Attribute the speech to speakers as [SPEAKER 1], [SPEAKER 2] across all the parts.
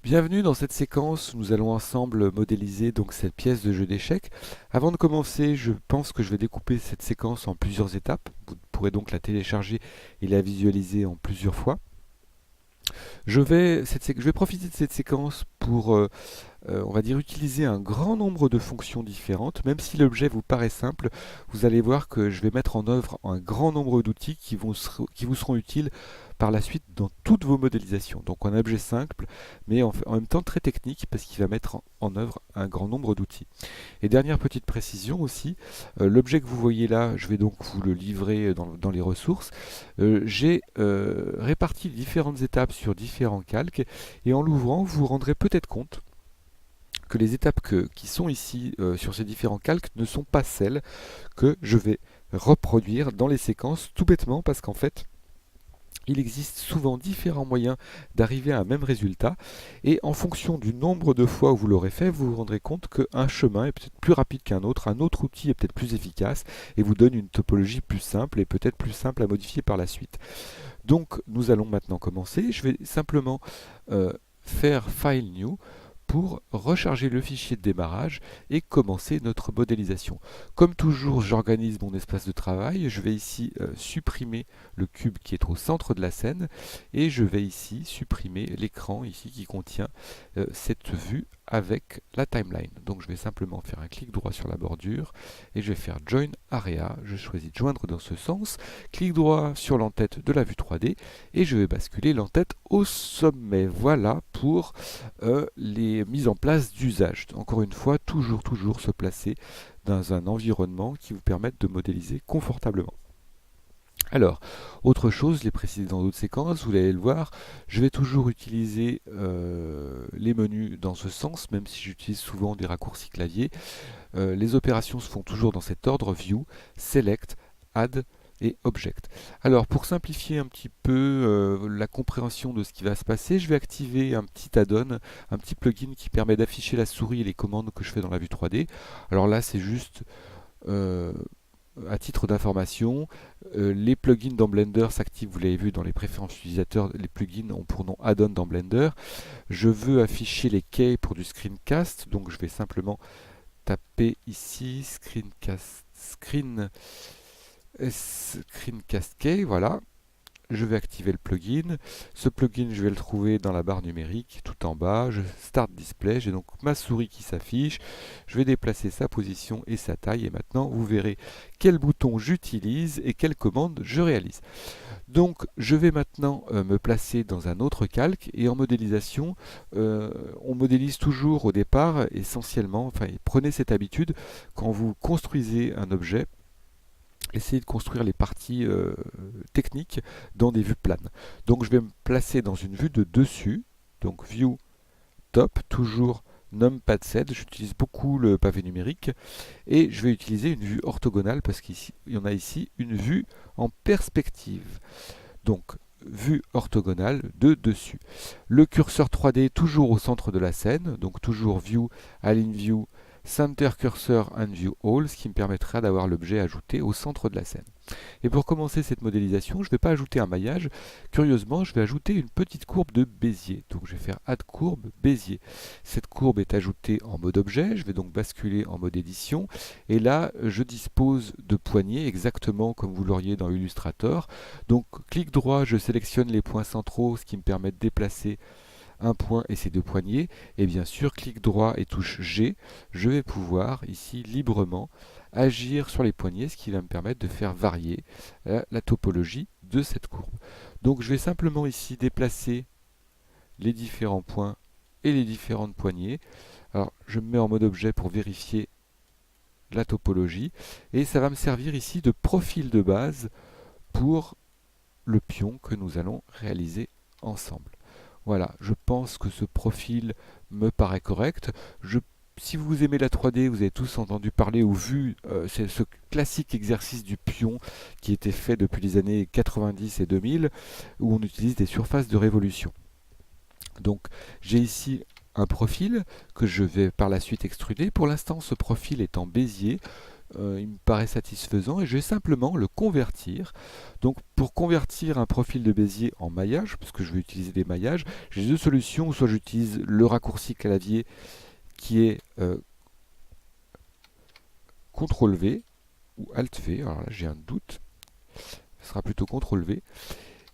[SPEAKER 1] Bienvenue dans cette séquence où nous allons ensemble modéliser donc cette pièce de jeu d'échecs. Avant de commencer, je pense que je vais découper cette séquence en plusieurs étapes. Vous pourrez donc la télécharger et la visualiser en plusieurs fois. Je vais profiter de cette séquence pour on va dire utiliser un grand nombre de fonctions différentes. Même si l'objet vous paraît simple, vous allez voir que je vais mettre en œuvre un grand nombre d'outils qui vous seront utiles par la suite dans toutes vos modélisations. Donc un objet simple, mais en même temps très technique parce qu'il va mettre en œuvre un grand nombre d'outils. Et dernière petite précision aussi, l'objet que vous voyez là, je vais donc vous le livrer dans les ressources. J'ai réparti différentes étapes sur différents calques et en l'ouvrant, vous vous rendrez peut-être compte que les étapes qui sont ici sur ces différents calques ne sont pas celles que je vais reproduire dans les séquences, tout bêtement parce qu'en fait, il existe souvent différents moyens d'arriver à un même résultat, et en fonction du nombre de fois où vous l'aurez fait, vous vous rendrez compte qu'un chemin est peut-être plus rapide qu'un autre outil est peut-être plus efficace, et vous donne une topologie plus simple et peut-être plus simple à modifier par la suite. Donc nous allons maintenant commencer. Je vais simplement faire File New pour recharger le fichier de démarrage et commencer notre modélisation. Comme toujours, j'organise mon espace de travail. Je vais ici supprimer le cube qui est au centre de la scène et je vais ici supprimer l'écran ici qui contient cette vue avec la timeline. Donc je vais simplement faire un clic droit sur la bordure et je vais faire Join Area. Je choisis de joindre dans ce sens. Clic droit sur l'entête de la vue 3D et je vais basculer l'entête au sommet. Voilà pour les mises en place d'usage. Encore une fois, toujours se placer dans un environnement qui vous permette de modéliser confortablement. Alors, autre chose, je l'ai précisé dans d'autres séquences, vous allez le voir, je vais toujours utiliser les menus dans ce sens, même si j'utilise souvent des raccourcis clavier. Les opérations se font toujours dans cet ordre: View, Select, Add et Object. Alors, pour simplifier un petit peu la compréhension de ce qui va se passer, je vais activer un petit add-on, un petit plugin qui permet d'afficher la souris et les commandes que je fais dans la vue 3D. Alors là, c'est juste à titre d'information, les plugins dans Blender s'activent, vous l'avez vu dans les préférences utilisateurs, les plugins ont pour nom add-on dans Blender. Je veux afficher les keys pour du screencast, donc je vais simplement taper ici screencast key, voilà. Je vais activer le plugin. Ce plugin, je vais le trouver dans la barre numérique, tout en bas. Je start display, j'ai donc ma souris qui s'affiche. Je vais déplacer sa position et sa taille. Et maintenant, vous verrez quel bouton j'utilise et quelle commande je réalise. Donc, je vais maintenant me placer dans un autre calque. Et en modélisation, on modélise toujours au départ, essentiellement, enfin, prenez cette habitude, quand vous construisez un objet, essayez de construire les parties techniques dans des vues planes. Donc je vais me placer dans une vue de dessus, donc View Top, toujours Numpad 7, j'utilise beaucoup le pavé numérique, et je vais utiliser une vue orthogonale parce qu'il y en a ici une vue en perspective. Donc vue orthogonale de dessus. Le curseur 3D toujours au centre de la scène, donc toujours View, Align View, Center Cursor and View All, ce qui me permettra d'avoir l'objet ajouté au centre de la scène. Et pour commencer cette modélisation, je ne vais pas ajouter un maillage. Curieusement, je vais ajouter une petite courbe de Bézier. Donc je vais faire Add courbe Bézier. Cette courbe est ajoutée en mode objet. Je vais donc basculer en mode édition. Et là, je dispose de poignées exactement comme vous l'auriez dans Illustrator. Donc clic droit, je sélectionne les points centraux, ce qui me permet de déplacer un point et ses deux poignées, et bien sûr clic droit et touche G, je vais pouvoir ici librement agir sur les poignées, ce qui va me permettre de faire varier la topologie de cette courbe. Donc je vais simplement ici déplacer les différents points et les différentes poignées. Alors je me mets en mode objet pour vérifier la topologie, et ça va me servir ici de profil de base pour le pion que nous allons réaliser ensemble. Voilà, je pense que ce profil me paraît correct. Si vous aimez la 3D, vous avez tous entendu parler ou vu c'est ce classique exercice du pion qui était fait depuis les années 90 et 2000, où on utilise des surfaces de révolution. Donc j'ai ici un profil que je vais par la suite extruder. Pour l'instant, ce profil est en Bézier. il me paraît satisfaisant et je vais simplement le convertir. Donc pour convertir un profil de Bézier en maillage, parce que je vais utiliser des maillages, j'ai deux solutions. Soit j'utilise le raccourci clavier qui est CTRL V ou ALT V. Alors là j'ai un doute, ce sera plutôt CTRL V.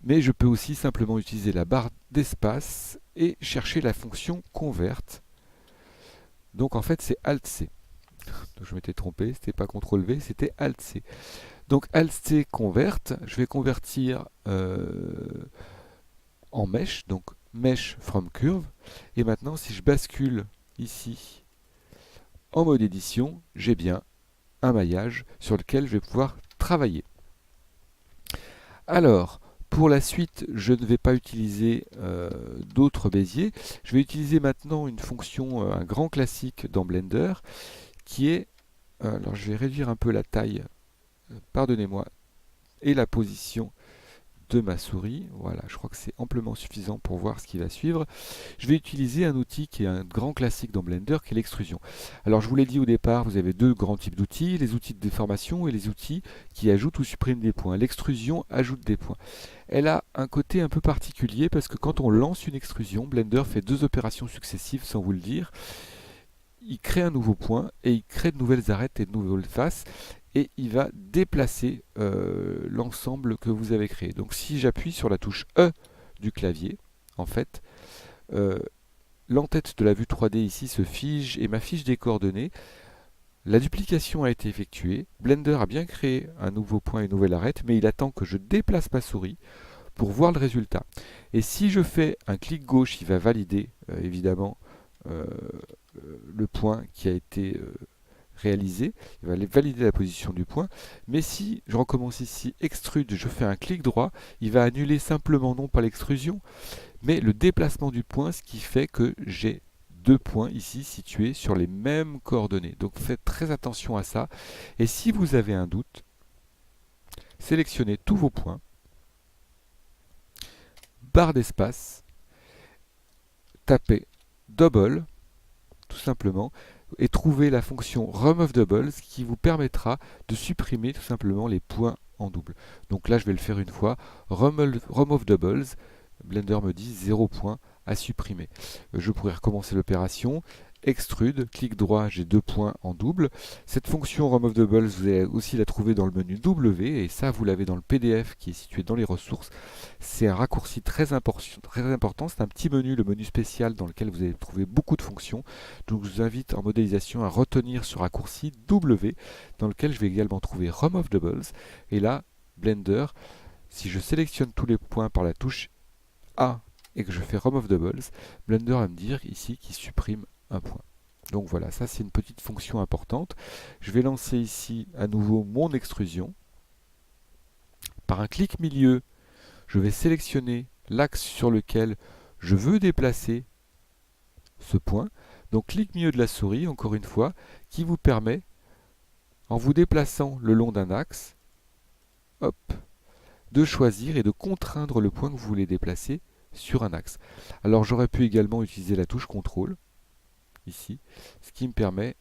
[SPEAKER 1] Mais je peux aussi simplement utiliser la barre d'espace et chercher la fonction convert. Donc en fait c'est ALT C. Donc je m'étais trompé, c'était pas CTRL V, c'était ALT C. Donc ALT C convert, je vais convertir en mesh, donc mesh from curve. Et maintenant si je bascule ici en mode édition, j'ai bien un maillage sur lequel je vais pouvoir travailler. Alors, pour la suite, je ne vais pas utiliser d'autres Bézier. Je vais utiliser maintenant une fonction, un grand classique dans Blender, qui est, alors je vais réduire un peu la taille, pardonnez-moi, et la position de ma souris. Voilà, je crois que c'est amplement suffisant pour voir ce qui va suivre. Je vais utiliser un outil qui est un grand classique dans Blender, qui est l'extrusion. Alors je vous l'ai dit au départ, vous avez deux grands types d'outils, les outils de déformation et les outils qui ajoutent ou suppriment des points. L'extrusion ajoute des points. Elle a un côté un peu particulier parce que quand on lance une extrusion, Blender fait deux opérations successives sans vous le dire. Il crée un nouveau point et il crée de nouvelles arêtes et de nouvelles faces et il va déplacer l'ensemble que vous avez créé. Donc si j'appuie sur la touche E du clavier, en fait, l'entête de la vue 3D ici se fige et m'affiche des coordonnées. La duplication a été effectuée, Blender a bien créé un nouveau point et une nouvelle arête, mais il attend que je déplace ma souris pour voir le résultat. Et si je fais un clic gauche, il va valider évidemment le point qui a été réalisé, il va valider la position du point, mais si je recommence ici, extrude, je fais un clic droit, il va annuler simplement non pas l'extrusion, mais le déplacement du point, ce qui fait que j'ai deux points ici situés sur les mêmes coordonnées. Donc faites très attention à ça, et si vous avez un doute, sélectionnez tous vos points, barre d'espace, tapez double, tout simplement, et trouver la fonction Remove Doubles qui vous permettra de supprimer tout simplement les points en double. Donc là, je vais le faire une fois. Remove Doubles, Blender me dit 0 point à supprimer. Je pourrais recommencer l'opération. Extrude, clic droit, j'ai 2 points en double. Cette fonction Remove Doubles, vous allez aussi la trouver dans le menu W, et ça, vous l'avez dans le PDF qui est situé dans les ressources. C'est un raccourci très important. C'est un petit menu, le menu spécial, dans lequel vous allez trouver beaucoup de fonctions. Donc je vous invite en modélisation à retenir ce raccourci W, dans lequel je vais également trouver Remove Doubles. Et là, Blender, si je sélectionne tous les points par la touche A et que je fais Remove Doubles, Blender va me dire ici qu'il supprime un point. Donc voilà, ça c'est une petite fonction importante. Je vais lancer ici à nouveau mon extrusion. Par un clic milieu, je vais sélectionner l'axe sur lequel je veux déplacer ce point. Donc clic milieu de la souris, encore une fois, qui vous permet, en vous déplaçant le long d'un axe, hop, de choisir et de contraindre le point que vous voulez déplacer sur un axe. Alors j'aurais pu également utiliser la touche CTRL, ici, ce qui me permet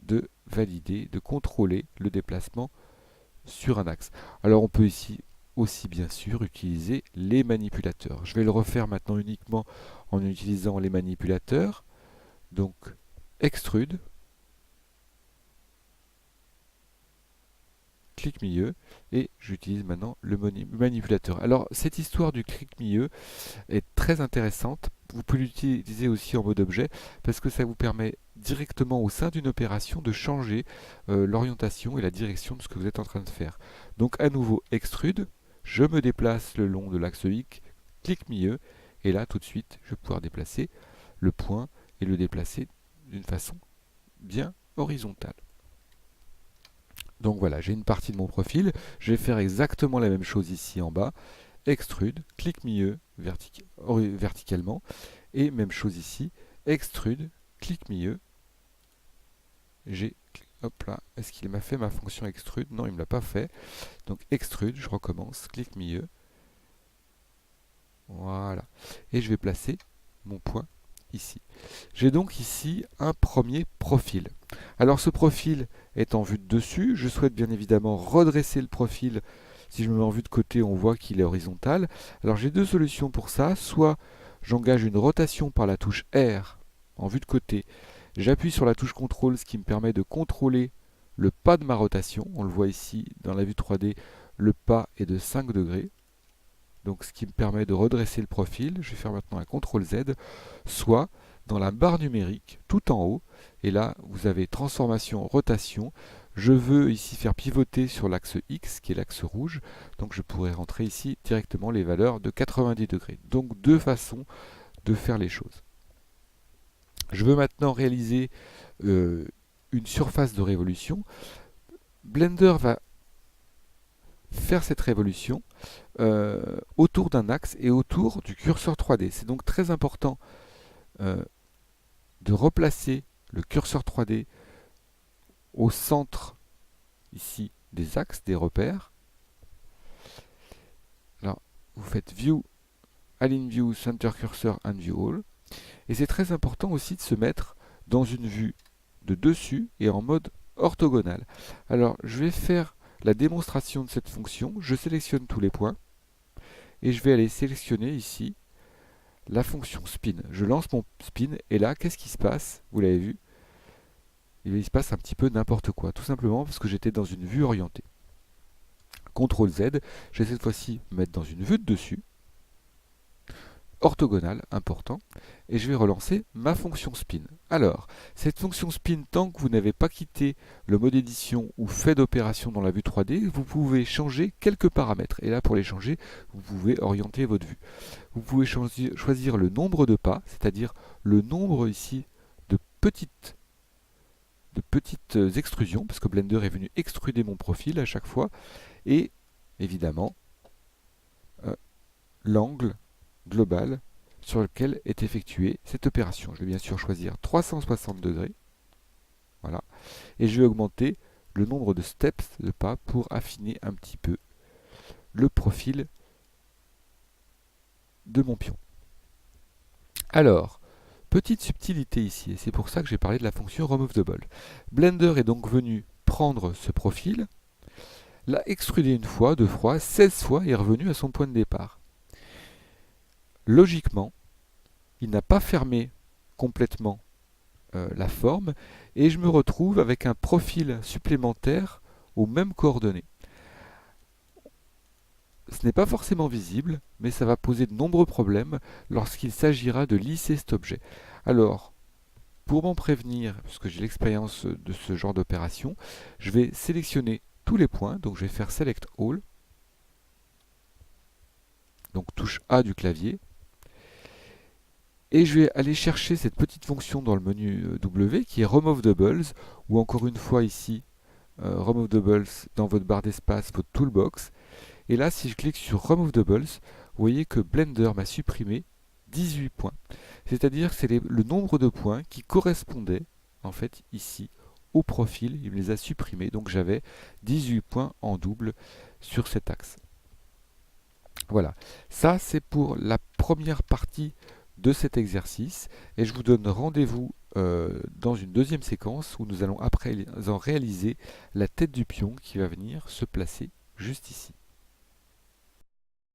[SPEAKER 1] de valider, de contrôler le déplacement sur un axe. Alors on peut ici aussi bien sûr utiliser les manipulateurs. Je vais le refaire maintenant uniquement en utilisant les manipulateurs. Donc extrude, clic milieu, et j'utilise maintenant le manipulateur. Alors cette histoire du clic milieu est très intéressante. Vous pouvez l'utiliser aussi en mode objet parce que ça vous permet directement au sein d'une opération de changer l'orientation et la direction de ce que vous êtes en train de faire. Donc à nouveau extrude, je me déplace le long de l'axe X, clic milieu, et là tout de suite je vais pouvoir déplacer le point et le déplacer d'une façon bien horizontale. Donc voilà, j'ai une partie de mon profil. Je vais faire exactement la même chose ici en bas. Extrude, clic milieu verticalement. Et même chose ici. Extrude, clic milieu. Hop là, est-ce qu'il m'a fait ma fonction extrude? Non, il ne me l'a pas fait. Donc extrude, je recommence, clic milieu. Voilà. Et je vais placer mon point ici. J'ai donc ici un premier profil. Alors ce profil est en vue de dessus. Je souhaite bien évidemment redresser le profil. Si je me mets en vue de côté, on voit qu'il est horizontal. Alors j'ai deux solutions pour ça. Soit j'engage une rotation par la touche R en vue de côté. J'appuie sur la touche CTRL, ce qui me permet de contrôler le pas de ma rotation. On le voit ici dans la vue 3D, le pas est de 5 degrés. Donc ce qui me permet de redresser le profil. Je vais faire maintenant un CTRL Z. Soit dans la barre numérique, tout en haut, et là vous avez transformation, rotation. Je veux ici faire pivoter sur l'axe X, qui est l'axe rouge. Donc je pourrais rentrer ici directement les valeurs de 90 degrés. Donc deux façons de faire les choses. Je veux maintenant réaliser une surface de révolution. Blender va faire cette révolution autour d'un axe et autour du curseur 3D. C'est donc très important de replacer le curseur 3D au centre ici des axes, des repères. Alors, vous faites View, Align View, Center Cursor and View All. Et c'est très important aussi de se mettre dans une vue de dessus et en mode orthogonal. Alors, je vais faire la démonstration de cette fonction. Je sélectionne tous les points et je vais aller sélectionner ici la fonction spin. Je lance mon spin et là, qu'est-ce qui se passe? Vous l'avez vu, il se passe un petit peu n'importe quoi, tout simplement parce que j'étais dans une vue orientée. CTRL Z, je vais cette fois-ci me mettre dans une vue de dessus, orthogonale, important, et je vais relancer ma fonction spin. Alors, cette fonction spin, tant que vous n'avez pas quitté le mode édition ou fait d'opération dans la vue 3D, vous pouvez changer quelques paramètres. Et là, pour les changer, vous pouvez orienter votre vue. Vous pouvez choisir le nombre de pas, c'est-à-dire le nombre ici de petites extrusions, parce que Blender est venu extruder mon profil à chaque fois, et évidemment l'angle global sur lequel est effectuée cette opération. Je vais bien sûr choisir 360 degrés, voilà, et je vais augmenter le nombre de steps, de pas, pour affiner un petit peu le profil de mon pion. Alors, petite subtilité ici, et c'est pour ça que j'ai parlé de la fonction Remove Double. Blender est donc venu prendre ce profil, l'a extrudé une fois, deux fois, 16 fois et est revenu à son point de départ. Logiquement, il n'a pas fermé complètement la forme et je me retrouve avec un profil supplémentaire aux mêmes coordonnées. Ce n'est pas forcément visible, mais ça va poser de nombreux problèmes lorsqu'il s'agira de lisser cet objet. Alors, pour m'en prévenir, puisque j'ai l'expérience de ce genre d'opération, je vais sélectionner tous les points, donc je vais faire Select All, donc touche A du clavier, et je vais aller chercher cette petite fonction dans le menu W qui est Remove Doubles, ou encore une fois ici, Remove Doubles dans votre barre d'espace, votre toolbox. Et là, si je clique sur Remove Doubles, vous voyez que Blender m'a supprimé 18 points. C'est-à-dire que c'est le nombre de points qui correspondaient, en fait, ici, au profil. Il me les a supprimés. Donc j'avais 18 points en double sur cet axe. Voilà. Ça, c'est pour la première partie de cet exercice. Et je vous donne rendez-vous dans une deuxième séquence où nous allons après en réaliser la tête du pion qui va venir se placer juste ici.